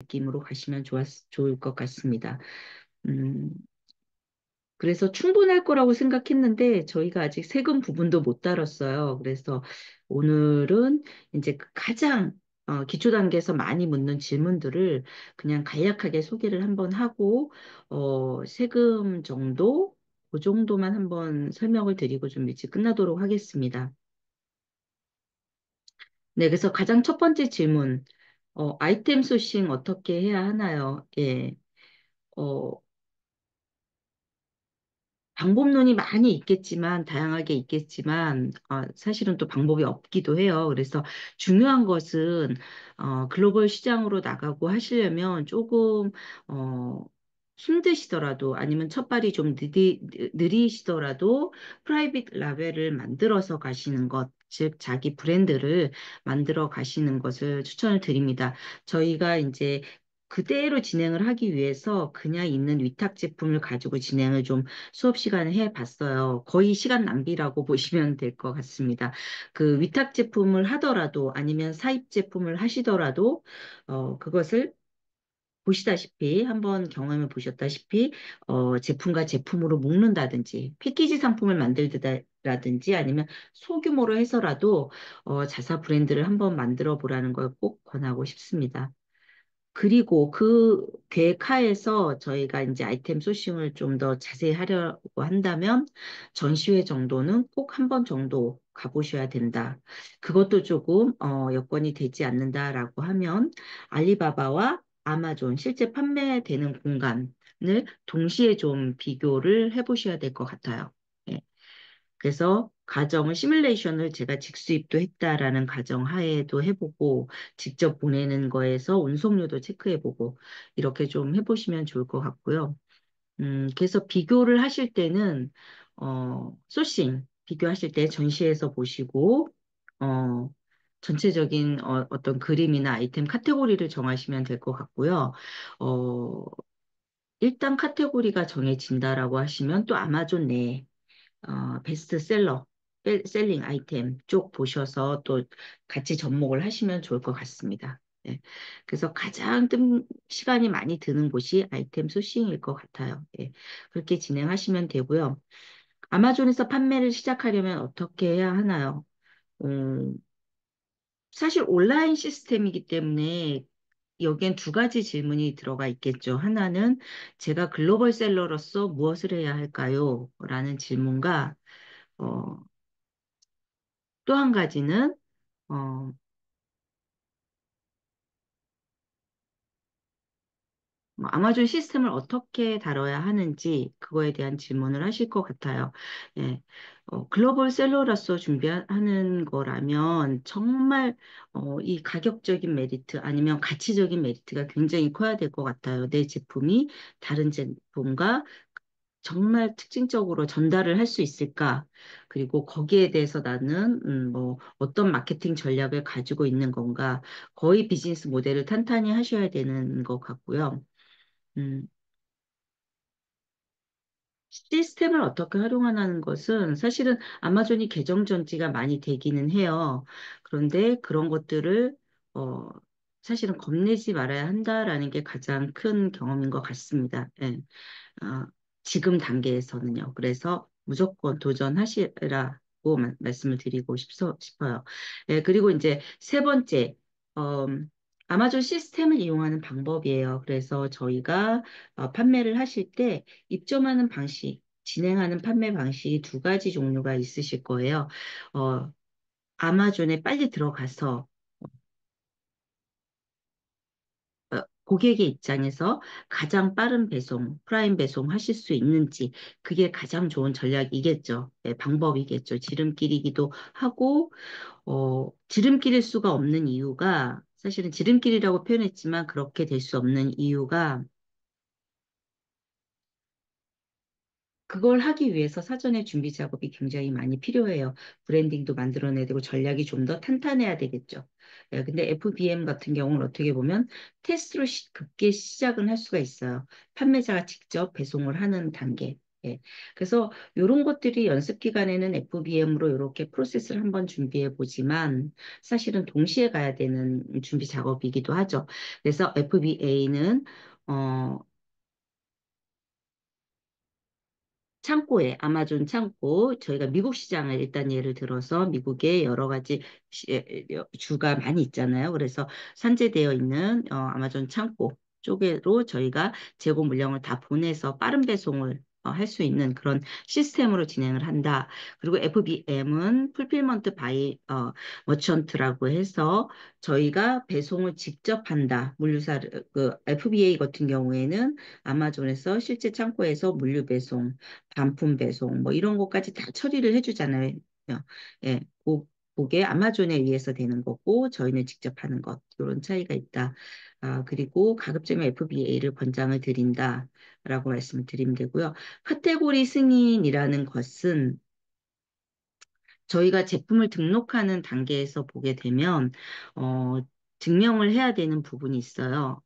느낌으로 가시면 좋을 것 같습니다. 음, 그래서 충분할 거라고 생각했는데 저희가 아직 세금 부분도 못 다뤘어요. 그래서 오늘은 이제 그 가장 기초 단계에서 많이 묻는 질문들을 그냥 간략하게 소개를 한번 하고 세금 정도 그 정도만 한번 설명을 드리고 좀 일찍 끝나도록 하겠습니다. 네, 그래서 가장 첫 번째 질문, 아이템 소싱 어떻게 해야 하나요? 예. 어, 방법론이 많이 있겠지만, 다양하게 있겠지만, 사실은 또 방법이 없기도 해요. 그래서 중요한 것은, 글로벌 시장으로 나가고 하시려면 조금, 어, 힘드시더라도, 아니면 첫발이 좀 느리시더라도, 프라이빗 라벨을 만들어서 가시는 것, 즉, 자기 브랜드를 만들어 가시는 것을 추천을 드립니다. 저희가 이제 그대로 진행을 하기 위해서 그냥 있는 위탁 제품을 가지고 진행을 좀 수업 시간에 해봤어요. 거의 시간 낭비라고 보시면 될 것 같습니다. 그 위탁 제품을 하더라도 아니면 사입 제품을 하시더라도 그것을 보시다시피 한번 경험해 보셨다시피 제품과 제품으로 묶는다든지 패키지 상품을 만들다라든지 아니면 소규모로 해서라도 자사 브랜드를 한번 만들어 보라는 걸 꼭 권하고 싶습니다. 그리고 그 계획하에서 저희가 이제 아이템 소싱을 좀 더 자세히 하려고 한다면 전시회 정도는 꼭 한 번 정도 가보셔야 된다. 그것도 조금 여건이 되지 않는다라고 하면 알리바바와 아마존 실제 판매되는 공간을 동시에 좀 비교를 해보셔야 될 것 같아요. 예. 그래서 가정을 시뮬레이션을 제가 직수입도 했다라는 가정 하에도 해보고 직접 보내는 거에서 운송료도 체크해보고 이렇게 좀 해보시면 좋을 것 같고요. 그래서 비교를 하실 때는 소싱 비교하실 때 전시해서 보시고 어, 전체적인 어떤 그림이나 아이템 카테고리를 정하시면 될 것 같고요. 어, 일단 카테고리가 정해진다라고 하시면 또 아마존 내에 베스트셀러, 셀링 아이템 쪽 보셔서 또 같이 접목을 하시면 좋을 것 같습니다. 예. 그래서 가장 시간이 많이 드는 곳이 아이템 소싱일 것 같아요. 예. 그렇게 진행하시면 되고요. 아마존에서 판매를 시작하려면 어떻게 해야 하나요? 음, 사실 온라인 시스템이기 때문에 여기엔 두 가지 질문이 들어가 있겠죠. 하나는 제가 글로벌 셀러로서 무엇을 해야 할까요? 라는 질문과 어, 또 한 가지는 어, 뭐 아마존 시스템을 어떻게 다뤄야 하는지 그거에 대한 질문을 하실 것 같아요. 예, 글로벌 셀러로서 준비하는 거라면 정말 이 가격적인 메리트 아니면 가치적인 메리트가 굉장히 커야 될 것 같아요. 내 제품이 다른 제품과 정말 특징적으로 전달을 할 수 있을까? 그리고 거기에 대해서 나는 뭐 어떤 마케팅 전략을 가지고 있는 건가? 거의 비즈니스 모델을 탄탄히 하셔야 되는 것 같고요. 음, 시스템을 어떻게 활용하는 것은 사실은 아마존이 계정 전지가 많이 되기는 해요. 그런데 그런 것들을 어, 사실은 겁내지 말아야 한다라는 게 가장 큰 경험인 것 같습니다. 예. 어, 지금 단계에서는요. 그래서 무조건 도전하시라고 말씀을 드리고 싶어요. 예, 그리고 이제 세 번째, 어, 아마존 시스템을 이용하는 방법이에요. 그래서 저희가 판매를 하실 때 입점하는 방식, 진행하는 판매 방식이 두 가지 종류가 있으실 거예요. 어, 아마존에 빨리 들어가서 고객의 입장에서 가장 빠른 배송, 프라임 배송 하실 수 있는지, 그게 가장 좋은 전략이겠죠. 네, 방법이겠죠. 지름길이기도 하고, 지름길일 수가 없는 이유가, 사실은 지름길이라고 표현했지만 그렇게 될 수 없는 이유가 그걸 하기 위해서 사전에 준비 작업이 굉장히 많이 필요해요. 브랜딩도 만들어내야 되고 전략이 좀 더 탄탄해야 되겠죠. 예, 근데 FBM 같은 경우는 어떻게 보면 테스트로 급게 시작은 할 수가 있어요. 판매자가 직접 배송을 하는 단계. 예. 그래서 이런 것들이 연습 기간에는 FBM으로 이렇게 프로세스를 한번 준비해 보지만 사실은 동시에 가야 되는 준비 작업이기도 하죠. 그래서 FBA는 창고에, 아마존 창고, 저희가 미국 시장을 일단 예를 들어서 미국에 여러 가지 주가 많이 있잖아요. 그래서 산재되어 있는 아마존 창고 쪽으로 저희가 재고 물량을 다 보내서 빠른 배송을 할 수 있는 그런 시스템으로 진행을 한다. 그리고 FBM은 풀필먼트 바이 머천트라고 해서 저희가 배송을 직접 한다. 물류사 그 FBA 같은 경우에는 아마존에서 실제 창고에서 물류 배송 반품 배송 뭐 이런 것까지 다 처리를 해주잖아요. 예, 그게 아마존에 의해서 되는 거고 저희는 직접 하는 것 이런 차이가 있다. 그리고 가급적이면 FBA를 권장을 드린다라고 말씀을 드리면 되고요. 카테고리 승인이라는 것은 저희가 제품을 등록하는 단계에서 보게 되면 어, 증명을 해야 되는 부분이 있어요.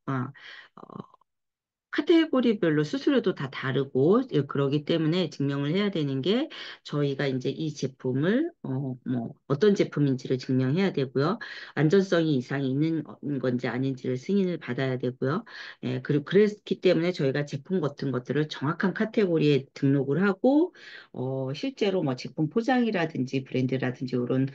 카테고리별로 수수료도 다 다르고 예, 그러기 때문에 증명을 해야 되는 게 저희가 이제 이 제품을 뭐 어떤 제품인지를 증명해야 되고요. 안전성이 이상이 있는 건지 아닌지를 승인을 받아야 되고요. 예, 그리고 그랬기 때문에 저희가 제품 같은 것들을 정확한 카테고리에 등록을 하고 실제로 뭐 제품 포장이라든지 브랜드라든지 이런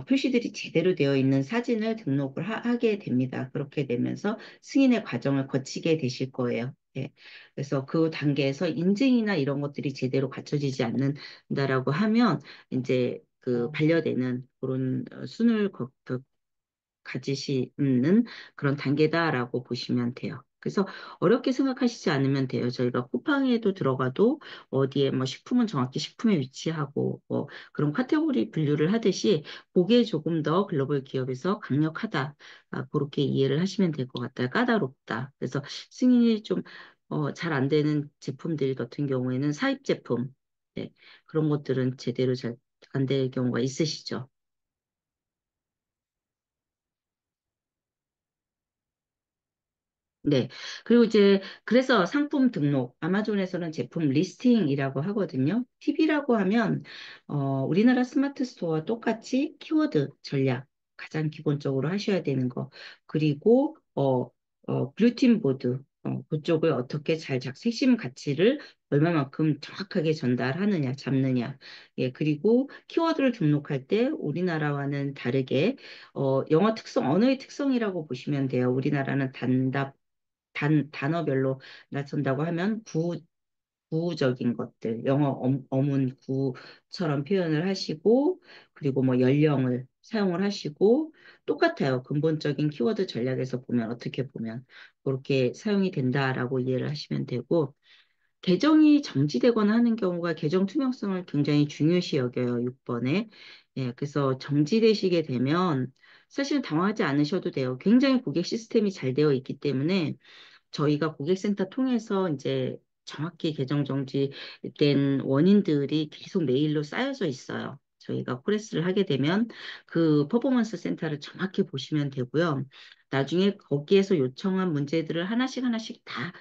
표시들이 제대로 되어 있는 사진을 등록을 하게 됩니다. 그렇게 되면서 승인의 과정을 거치게 되실 거예요. 예. 그래서 그 단계에서 인증이나 이런 것들이 제대로 갖춰지지 않는다라고 하면 이제 그 반려되는 그런 순을 가지시는 그런 단계다라고 보시면 돼요. 그래서 어렵게 생각하시지 않으면 돼요. 저희가 쿠팡에도 들어가도 어디에 뭐 식품은 정확히 식품에 위치하고 뭐 그런 카테고리 분류를 하듯이 그게 조금 더 글로벌 기업에서 강력하다. 그렇게 이해를 하시면 될 것 같아요. 까다롭다. 그래서 승인이 좀 잘 안 되는 제품들 같은 경우에는 사입 제품 네, 그런 것들은 제대로 잘 안 될 경우가 있으시죠. 네. 그리고 이제, 그래서 상품 등록, 아마존에서는 제품 리스팅이라고 하거든요. 팁이라고 하면, 우리나라 스마트 스토어와 똑같이 키워드 전략, 가장 기본적으로 하셔야 되는 거. 그리고, 블루팀 보드, 그쪽을 어떻게 핵심 가치를 얼마만큼 정확하게 전달하느냐, 잡느냐. 예, 그리고 키워드를 등록할 때 우리나라와는 다르게, 영어 특성, 언어의 특성이라고 보시면 돼요. 우리나라는 단어별로 나선다고 하면 구적인 것들, 영어 어문 구처럼 표현을 하시고, 그리고 뭐 연령을 사용을 하시고, 똑같아요. 근본적인 키워드 전략에서 보면, 어떻게 보면, 그렇게 사용이 된다라고 이해를 하시면 되고, 계정이 정지되거나 하는 경우가 계정 투명성을 굉장히 중요시 여겨요, 6번에. 예, 그래서 정지되시게 되면, 사실 당황하지 않으셔도 돼요. 굉장히 고객 시스템이 잘 되어 있기 때문에, 저희가 고객센터 통해서 이제 정확히 계정 정지된 원인들이 계속 메일로 쌓여져 있어요. 저희가 코레스를 하게 되면 그 퍼포먼스 센터를 정확히 보시면 되고요. 나중에 거기에서 요청한 문제들을 하나씩 하나씩 다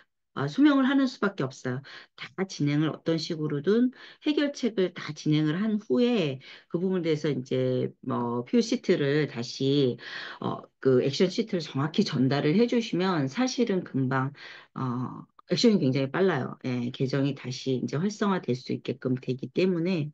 소명을 하는 수밖에 없어요. 다 진행을 어떤 식으로든 해결책을 다 진행을 한 후에 그 부분에 대해서 이제 뭐 표 시트를 다시 그 액션 시트를 정확히 전달을 해주시면 사실은 금방 액션이 굉장히 빨라요. 예, 계정이 다시 이제 활성화될 수 있게끔 되기 때문에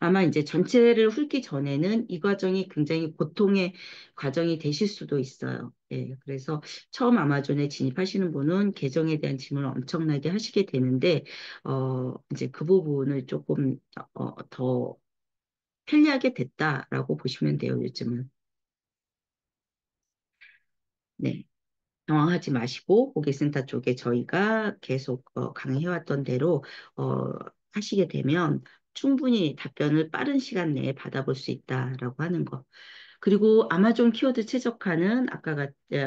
아마 이제 전체를 훑기 전에는 이 과정이 굉장히 고통의 과정이 되실 수도 있어요. 예, 그래서 처음 아마존에 진입하시는 분은 계정에 대한 질문을 엄청나게 하시게 되는데, 이제 그 부분을 조금 더 편리하게 됐다라고 보시면 돼요, 요즘은. 네. 당황하지 마시고 고객센터 쪽에 저희가 계속 강의해왔던 대로 어, 하시게 되면 충분히 답변을 빠른 시간 내에 받아볼 수 있다라고 하는 거. 그리고 아마존 키워드 최적화는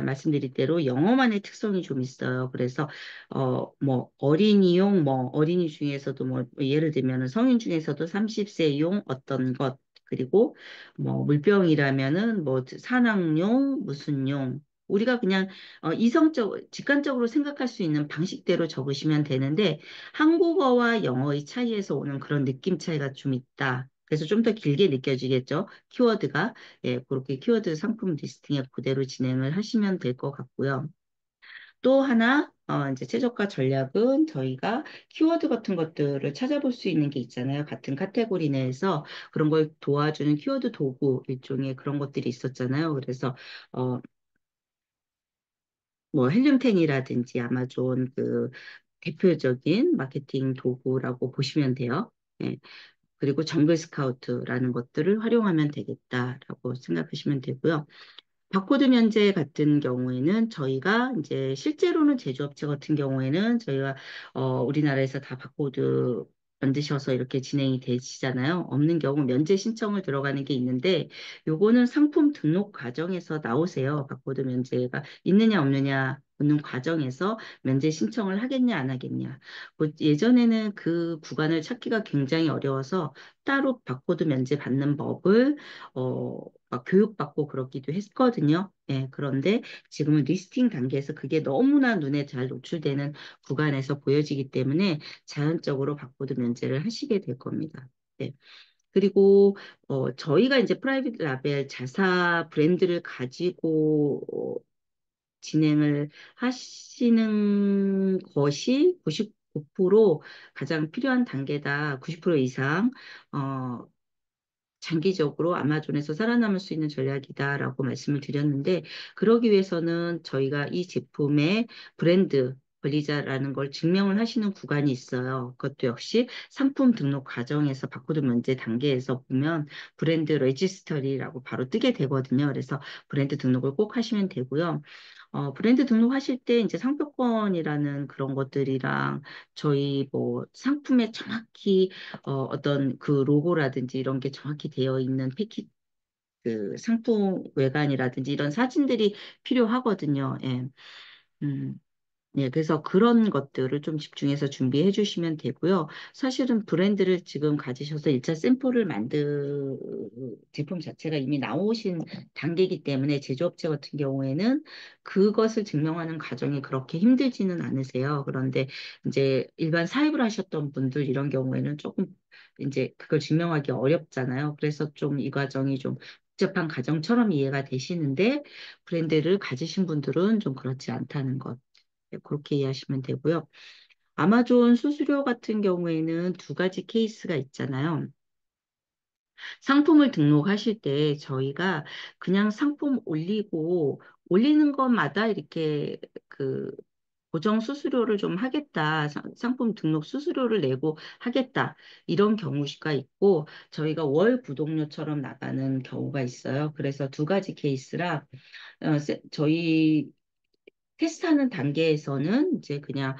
말씀드린 대로 영어만의 특성이 좀 있어요. 그래서 뭐 어린이용 뭐 어린이 중에서도 뭐 예를 들면은 성인 중에서도 30세용 어떤 것 그리고 뭐 물병이라면은 뭐 산악용 무슨 용 우리가 그냥 이성적, 직관적으로 생각할 수 있는 방식대로 적으시면 되는데 한국어와 영어의 차이에서 오는 그런 느낌 차이가 좀 있다. 그래서 좀 더 길게 느껴지겠죠. 키워드가. 예, 그렇게 키워드 상품 리스팅에 그대로 진행을 하시면 될 것 같고요. 또 하나, 이제 최저가 전략은 저희가 키워드 같은 것들을 찾아볼 수 있는 게 있잖아요. 같은 카테고리 내에서 그런 걸 도와주는 키워드 도구 일종의 그런 것들이 있었잖아요. 그래서, 어, 뭐, 헬륨텐이라든지 아마존 그 대표적인 마케팅 도구라고 보시면 돼요. 예. 그리고 정글 스카우트라는 것들을 활용하면 되겠다라고 생각하시면 되고요. 바코드 면제 같은 경우에는 저희가 이제 실제로는 제조업체 같은 경우에는 저희가 우리나라에서 다 바코드 만드셔서 이렇게 진행이 되시잖아요. 없는 경우 면제 신청을 들어가는 게 있는데 요거는 상품 등록 과정에서 나오세요. 바코드 면제가 있느냐 없느냐 묻는 과정에서 면제 신청을 하겠냐 안 하겠냐. 뭐 예전에는 그 구간을 찾기가 굉장히 어려워서 따로 바코드 면제 받는 법을 막 교육받고 그러기도 했거든요. 예, 그런데 지금은 리스팅 단계에서 그게 너무나 눈에 잘 노출되는 구간에서 보여지기 때문에 자연적으로 바코드 면제를 하시게 될 겁니다. 네. 그리고 저희가 이제 프라이빗 라벨 자사 브랜드를 가지고 진행을 하시는 것이 99% 가장 필요한 단계다. 90% 이상 어, 장기적으로 아마존에서 살아남을 수 있는 전략이다라고 말씀을 드렸는데, 그러기 위해서는 저희가 이 제품의 브랜드 권리자라는 걸 증명을 하시는 구간이 있어요. 그것도 역시 상품 등록 과정에서 바코드 면제 단계에서 보면 브랜드 레지스터리라고 바로 뜨게 되거든요. 그래서 브랜드 등록을 꼭 하시면 되고요. 브랜드 등록하실 때 이제 상표권이라는 그런 것들이랑 저희 뭐 상품에 정확히 어떤 그 로고라든지 이런 게 정확히 되어 있는 그 상품 외관이라든지 이런 사진들이 필요하거든요. 예. 음. 네, 그래서 그런 것들을 좀 집중해서 준비해 주시면 되고요. 사실은 브랜드를 지금 가지셔서 1차 샘플을 제품 자체가 이미 나오신 단계이기 때문에 제조업체 같은 경우에는 그것을 증명하는 과정이 그렇게 힘들지는 않으세요. 그런데 이제 일반 사입을 하셨던 분들 이런 경우에는 조금 이제 그걸 증명하기 어렵잖아요. 그래서 좀 이 과정이 좀 복잡한 과정처럼 이해가 되시는데 브랜드를 가지신 분들은 좀 그렇지 않다는 것. 네, 그렇게 이해하시면 되고요. 아마존 수수료 같은 경우에는 두 가지 케이스가 있잖아요. 상품을 등록하실 때 저희가 그냥 상품 올리는 것마다 이렇게 그 고정 수수료를 좀 하겠다, 상품 등록 수수료를 내고 하겠다, 이런 경우가 있고, 저희가 월 구독료처럼 나가는 경우가 있어요. 그래서 두 가지 케이스라, 저희 테스트하는 단계에서는 이제 그냥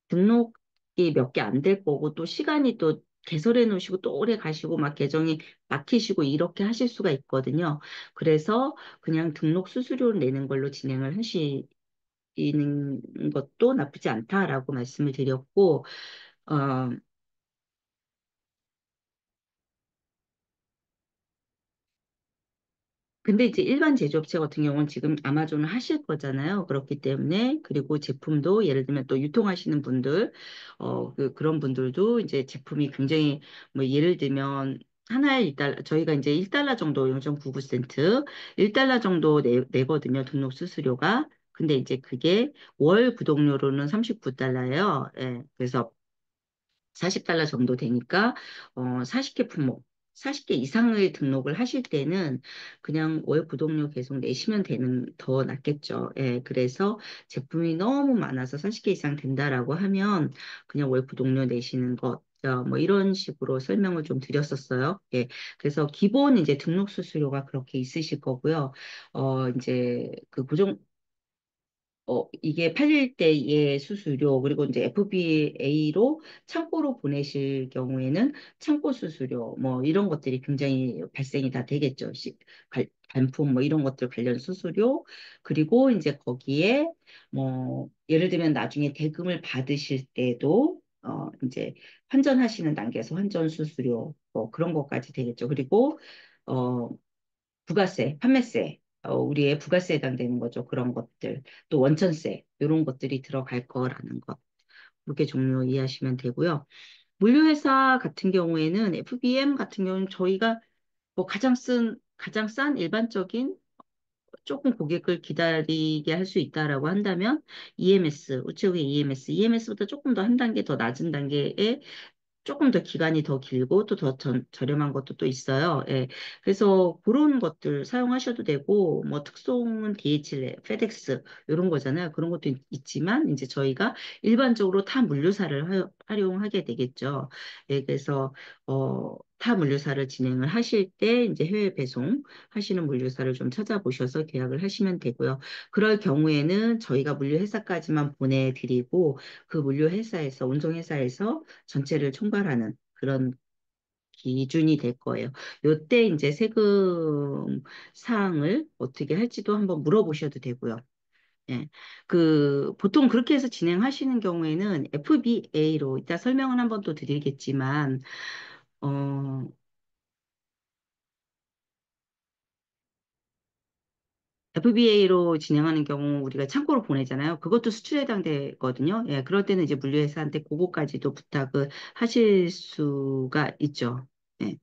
등록이 몇 개 안 될 거고 또 시간이 또 개설해 놓으시고 또 오래 가시고 막 계정이 막히시고 이렇게 하실 수가 있거든요. 그래서 그냥 등록 수수료를 내는 걸로 진행을 하시는 것도 나쁘지 않다라고 말씀을 드렸고, 어, 근데 이제 일반 제조업체 같은 경우는 지금 아마존을 하실 거잖아요. 그렇기 때문에, 그리고 제품도 예를 들면 또 유통하시는 분들, 그런 분들도 이제 제품이 굉장히, 뭐 예를 들면, 하나에 1달러, 저희가 이제 1달러 정도 0.99센트, 1달러 정도 내거든요. 등록 수수료가. 근데 이제 그게 월 구독료로는 39달러예요. 예. 그래서 40달러 정도 되니까 40개 품목, 40개 이상을 등록을 하실 때는 그냥 월 구독료 계속 내시면 되는 더 낫겠죠. 예, 그래서 제품이 너무 많아서 40개 이상 된다라고 하면 그냥 월 구독료 내시는 것. 뭐 이런 식으로 설명을 좀 드렸었어요. 예. 그래서 기본 이제 등록 수수료가 그렇게 있으실 거고요. 이제 그 이게 팔릴 때의 수수료, 그리고 이제 FBA로 창고로 보내실 경우에는 창고 수수료, 뭐 이런 것들이 굉장히 발생이 다 되겠죠. 반품 뭐 이런 것들 관련 수수료, 그리고 이제 거기에 뭐 예를 들면 나중에 대금을 받으실 때도 이제 환전하시는 단계에서 환전 수수료, 뭐 그런 것까지 되겠죠. 그리고 어, 부가세, 판매세. 우리의 부가세에 해당되는 거죠. 그런 것들. 또 원천세, 이런 것들이 들어갈 거라는 것. 그렇게 종류 이해하시면 되고요. 물류회사 같은 경우에는 FBM 같은 경우는 저희가 뭐 가장 싼 일반적인 조금 고객을 기다리게 할 수 있다라고 한다면 EMS, 우체국의 EMS보다 조금 더 한 단계 더 낮은 단계의 조금 더 기간이 더 길고 또 더 저렴한 것도 또 있어요. 예. 그래서 그런 것들 사용하셔도 되고, 뭐 특송은 DHL, 페덱스 이런 거잖아요. 그런 것도 있지만 이제 저희가 일반적으로 타 물류사를 활용하게 되겠죠. 예. 그래서 타 물류사를 진행을 하실 때 이제 해외 배송 하시는 물류사를 좀 찾아보셔서 계약을 하시면 되고요. 그럴 경우에는 저희가 물류회사까지만 보내드리고 그 물류회사에서 운송회사에서 전체를 총괄하는 그런 기준이 될 거예요. 요때 이제 세금 사항을 어떻게 할지도 한번 물어보셔도 되고요. 예. 보통 그렇게 해서 진행하시는 경우에는 FBA로, 이따 설명은 한번 또 드리겠지만, 어, FBA로 진행하는 경우 우리가 창고로 보내잖아요. 그것도 수출에 해당되거든요. 예, 그럴 때는 이제 물류회사한테 그거까지도 부탁을 하실 수가 있죠. 예.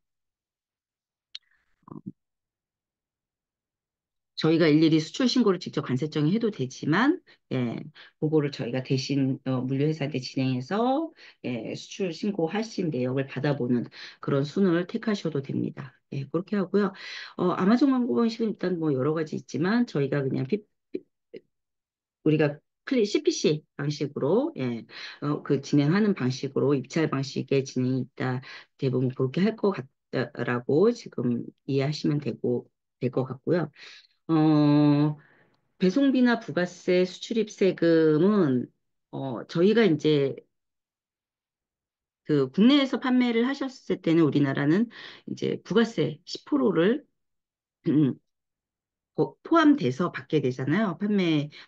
저희가 일일이 수출 신고를 직접 관세청에 해도 되지만, 예, 그거를 저희가 대신 물류회사한테 진행해서 수출 신고하신 내역을 받아보는 그런 순을 택하셔도 됩니다. 예, 그렇게 하고요. 아마존 광고 방식은 일단 뭐 여러 가지 있지만 저희가 그냥 우리가 CPC 방식으로, 진행하는 방식으로 입찰 방식의 진행이 있다. 대부분 그렇게 할 것 같다라고 지금 이해하시면 될 것 같고요. 어, 배송비나 부가세, 수출입 세금은 저희가 이제 국내에서 판매를 하셨을 때는 우리나라는 이제 부가세 10%를 포함돼서 받게 되잖아요.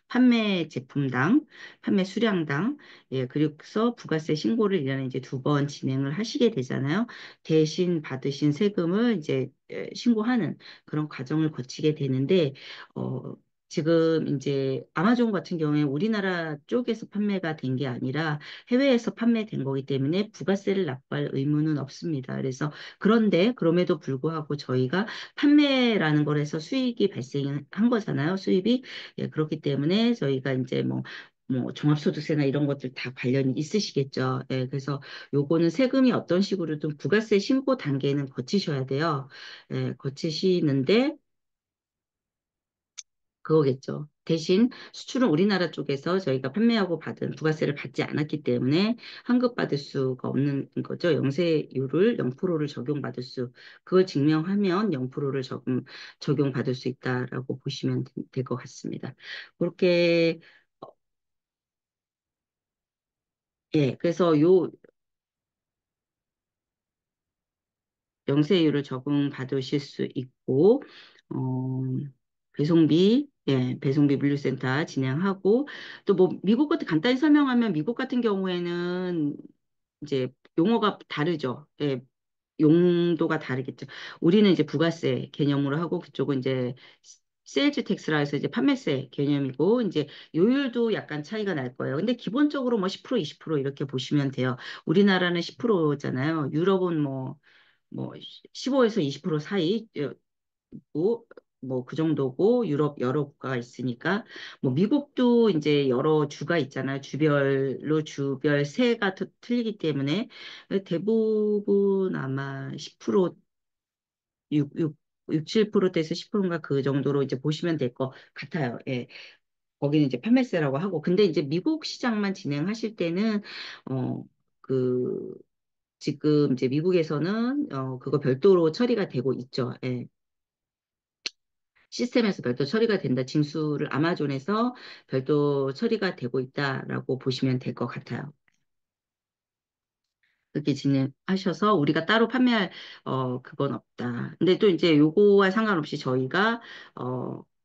판매 제품당, 판매 수량당. 예, 그래서 부가세 신고를 1년에 이제 2번 진행을 하시게 되잖아요. 대신 받으신 세금을 이제 신고하는 그런 과정을 거치게 되는데, 지금 이제 아마존 같은 경우에 우리나라 쪽에서 판매가 된 게 아니라 해외에서 판매된 거기 때문에 부가세를 납부할 의무는 없습니다. 그래서 그런데 그럼에도 불구하고 저희가 판매라는 거에서 수익이 발생한 거잖아요. 수입이. 예, 그렇기 때문에 저희가 이제 뭐 종합소득세나 이런 것들 다 관련이 있으시겠죠. 예, 그래서 요거는 세금이 어떤 식으로든 부가세 신고 단계는 거치셔야 돼요. 예, 거치시는데 그거겠죠. 대신 수출은 우리나라 쪽에서 저희가 판매하고 받은 부가세를 받지 않았기 때문에 환급받을 수가 없는 거죠. 영세율을 0%를 적용받을 그걸 증명하면 0%를 적용받을 수 있다라고 보시면 될 것 같습니다. 그렇게, 예, 그래서 영세율을 적용받으실 수 있고, 어, 배송비 물류센터 진행하고, 또 뭐, 미국 것도 간단히 설명하면 미국 같은 경우에는 이제 용어가 다르죠. 예, 용도가 다르겠죠. 우리는 이제 부가세 개념으로 하고 그쪽은 이제 세일즈 텍스라 해서 이제 판매세 개념이고 이제 요율도 약간 차이가 날 거예요. 근데 기본적으로 뭐 10%, 20% 이렇게 보시면 돼요. 우리나라는 10%잖아요. 유럽은 뭐 15에서 20% 사이고 뭐 그 정도고 유럽 여러 국가가 있으니까 뭐 미국도 이제 여러 주가 있잖아요. 주별로 주별세가 틀리기 때문에 대부분 아마 10% 7%대에서 10%인가 그 정도로 이제 보시면 될 것 같아요. 예. 거기는 이제 판매세라고 하고 근데 이제 미국 시장만 진행하실 때는 어 그 지금 이제 미국에서는 그거 별도로 처리가 되고 있죠. 예. 시스템에서 별도 처리가 된다. 징수를 아마존에서 별도 처리가 되고 있다라고 보시면 될 것 같아요. 그렇게 진행하셔서 우리가 따로 판매할 그건 없다. 근데 또 이제 요거와 상관없이 저희가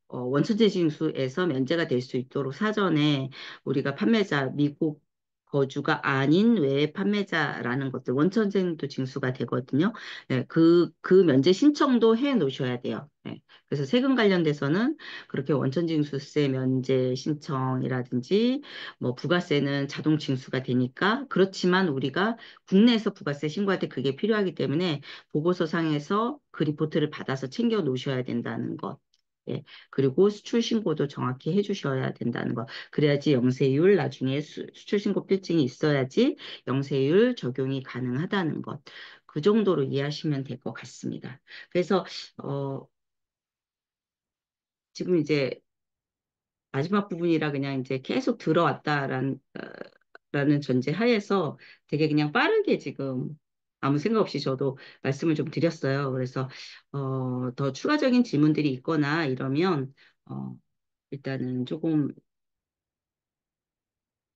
원천재 징수에서 면제가 될 수 있도록 사전에 우리가 판매자 미국 거주가 아닌 외 판매자라는 것들, 원천징수 징수가 되거든요. 네, 그 면제 신청도 해 놓으셔야 돼요. 네, 그래서 세금 관련돼서는 그렇게 원천징수세 면제 신청이라든지, 뭐, 부가세는 자동 징수가 되니까, 그렇지만 우리가 국내에서 부가세 신고할 때 그게 필요하기 때문에 보고서상에서 그 리포트를 받아서 챙겨 놓으셔야 된다는 것. 예, 그리고 수출 신고도 정확히 해주셔야 된다는 것. 그래야지 영세율, 나중에 수출 신고 필증이 있어야지 영세율 적용이 가능하다는 것. 그 정도로 이해하시면 될 것 같습니다. 그래서, 어, 지금 이제 마지막 부분이라 그냥 이제 계속 들어왔다라는, 라는 전제 하에서 되게 그냥 빠르게 지금 아무 생각 없이 저도 말씀을 좀 드렸어요. 그래서, 더 추가적인 질문들이 있거나 이러면, 어, 일단은 조금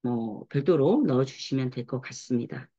뭐 별도로 넣어주시면 될 것 같습니다.